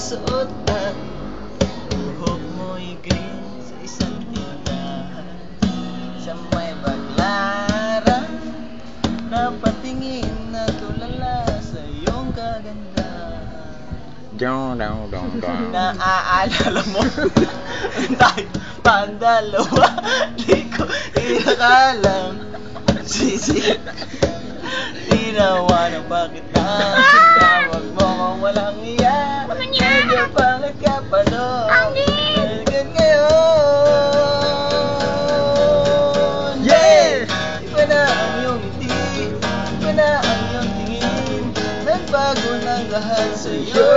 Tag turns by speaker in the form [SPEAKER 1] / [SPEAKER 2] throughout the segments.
[SPEAKER 1] Suot at buhok mo'y green sa isang tindahan sa may Baclaran. Napatingin na tulala sa iyong kagandahan. Naaalala mo tayo pang dalawa, di ko inakalang sisi. Tinawa ng bakit na tawag mo kung walang iya. Medyo pangit ka pa noon, ganyan ngayon. Yeah! Iba na ang iyong ngiti, iba na ang iyong tingin, nagbago ng lahat sa'yo.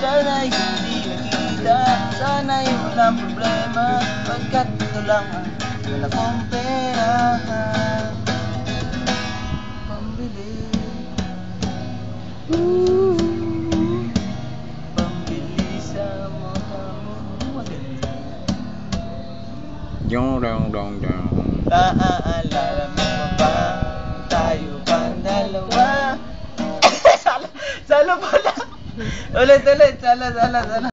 [SPEAKER 1] Sana'y hindi nakita, sana'y walang problema, pagkat ito lang ang wala kong perahan pambili. Pambili sa mga maganda. Naaalala mo ba tayo pang dalawa? Salo pala. Ulit, sala.